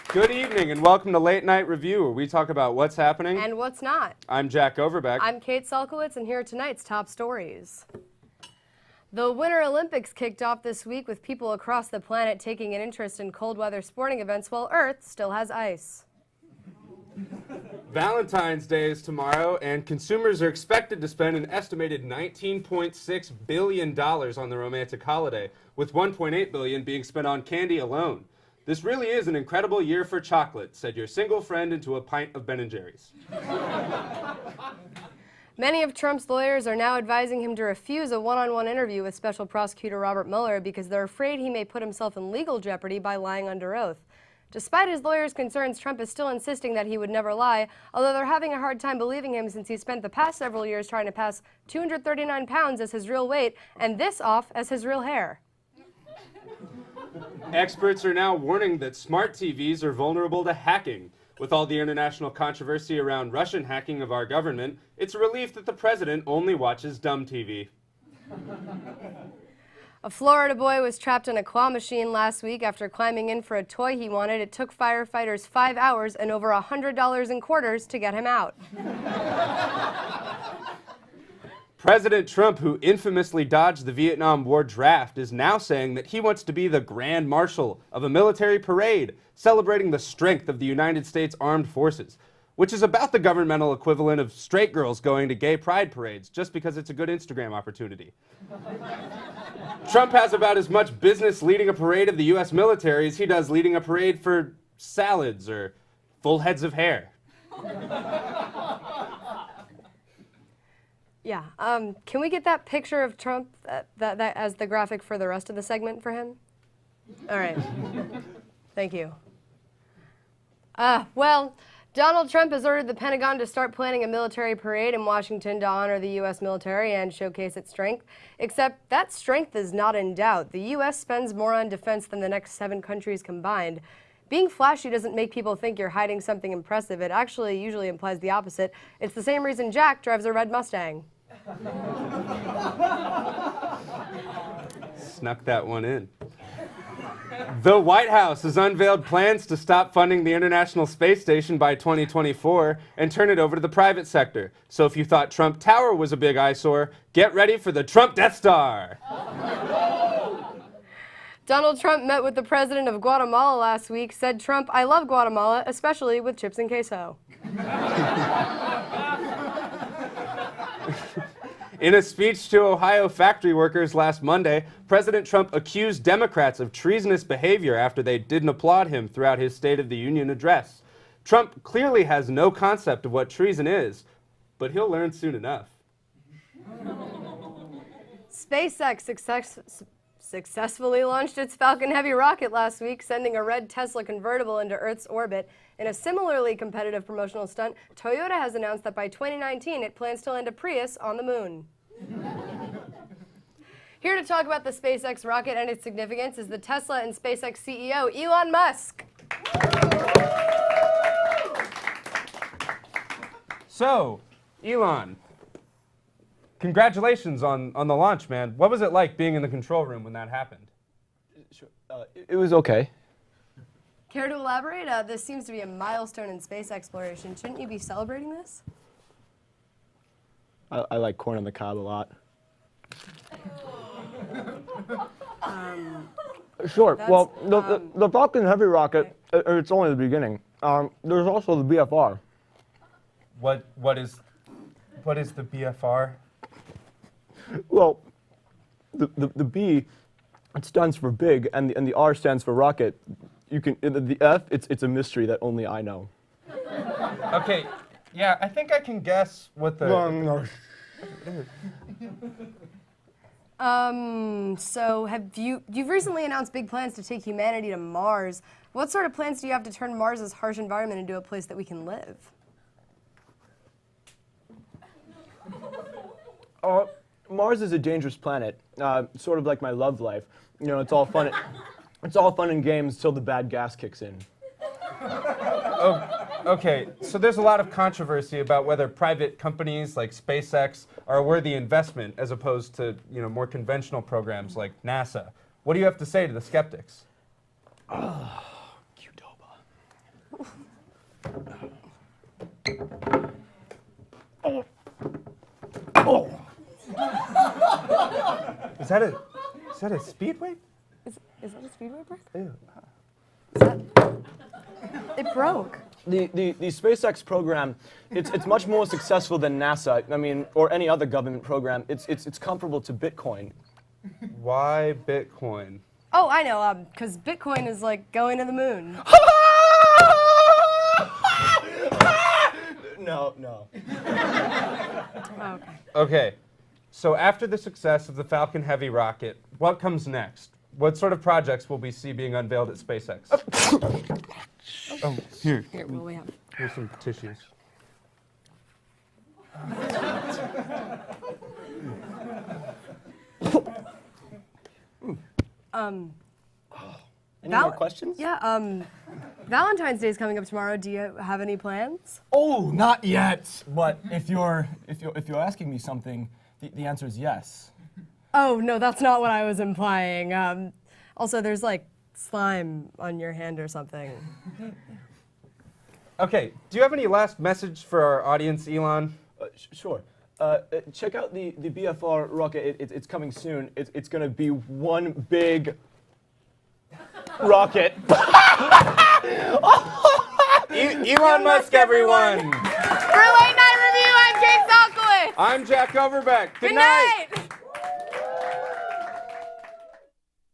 Good evening and welcome to Late Night Review, where we talk about what's happening and what's not. I'm Jack Overbeck. I'm Kate Salkowitz, and here are tonight's top stories. The Winter Olympics kicked off this week with people across the planet taking an interest in cold weather sporting events while Earth still has ice. Valentine's Day is tomorrow, and consumers are expected to spend an estimated $19.6 billion on the romantic holiday, with $1.8 billion being spent on candy alone. This really is an incredible year for chocolate, said your single friend into a pint of Ben & Jerry's. Many of Trump's lawyers are now advising him to refuse a one-on-one interview with Special Prosecutor Robert Mueller because they're afraid he may put himself in legal jeopardy by lying under oath. Despite his lawyers' concerns, Trump is still insisting that he would never lie, although they're having a hard time believing him since he spent the past several years trying to pass 239 pounds as his real weight and this off as his real hair. Experts are now warning that smart TVs are vulnerable to hacking. With all the international controversy around Russian hacking of our government, it's a relief that the president only watches dumb TV. A Florida boy was trapped in a claw machine last week after climbing in for a toy he wanted. It took firefighters 5 hours and over $100 in quarters to get him out. President Trump, who infamously dodged the Vietnam War draft, is now saying that he wants to be the Grand Marshal of a military parade celebrating the strength of the United States Armed Forces, which is about the governmental equivalent of straight girls going to gay pride parades just because it's a good Instagram opportunity. Trump has about as much business leading a parade of the U.S. military as he does leading a parade for salads or full heads of hair. Yeah, can we get that picture of Trump that as the graphic for the rest of the segment for him? All right, thank you. Well, Donald Trump has ordered the Pentagon to start planning a military parade in Washington to honor the U.S. military and showcase its strength, except that strength is not in doubt. The U.S. spends more on defense than the next 7 countries combined. Being flashy doesn't make people think you're hiding something impressive. It actually usually implies the opposite. It's the same reason Jack drives a red Mustang. Snuck that one in. The White House has unveiled plans to stop funding the International Space Station by 2024 and turn it over to the private sector. So if you thought Trump Tower was a big eyesore, get ready for the Trump Death Star. Donald Trump met with the president of Guatemala last week, said Trump, "I love Guatemala, especially with chips and queso." In a speech to Ohio factory workers last Monday, President Trump accused Democrats of treasonous behavior after they didn't applaud him throughout his State of the Union address. Trump clearly has no concept of what treason is, but he'll learn soon enough. SpaceX successfully launched its Falcon Heavy rocket last week, sending a red Tesla convertible into Earth's orbit. In a similarly competitive promotional stunt, Toyota has announced that by 2019 it plans to land a Prius on the moon. Here to talk about the SpaceX rocket and its significance is the Tesla and SpaceX CEO, Elon Musk. So, Elon, congratulations on the launch, man. What was it like being in the control room when that happened? Sure. It was okay. Care to elaborate? This seems to be a milestone in space exploration. Shouldn't you be celebrating this? I like corn on the cob a lot. Sure. Well, the Falcon Heavy rocket, it's only the beginning. There's also the BFR. What is the BFR? Well, the B, it stands for big, and the R stands for rocket. The F, it's a mystery that only I know. Okay, yeah, I think I can guess what the... No. So you've recently announced big plans to take humanity to Mars. What sort of plans do you have to turn Mars's harsh environment into a place that we can live? Mars is a dangerous planet, sort of like my love life. You know, it's all fun. It's all fun and games till the bad gas kicks in. Oh, okay, so there's a lot of controversy about whether private companies like SpaceX are a worthy investment as opposed to, more conventional programs like NASA. What do you have to say to the skeptics? Qdoba. Is that a speedway? Is that a speedway brick? Ew. Is that... It broke. The SpaceX program, it's much more successful than NASA. I mean, or any other government program. It's comparable to Bitcoin. Why Bitcoin? Oh, I know, because Bitcoin is like going to the moon. No. Oh, okay. Okay, so after the success of the Falcon Heavy rocket, what comes next? What sort of projects will we see being unveiled at SpaceX? Oh, here. Here, what do we have? Here's some tissues. Any more questions? Yeah, Valentine's Day is coming up tomorrow. Do you have any plans? Oh, not yet. But if you're asking me something, the answer is yes. Oh, no, that's not what I was implying. Also, there's like slime on your hand or something. Okay, do you have any last message for our audience, Elon? Sure. Check out the BFR rocket. It's coming soon. It's going to be one big rocket. Elon Musk, everyone! For Late Night Review, I'm Kate Salkowitz. I'm Jack Overbeck. Good night.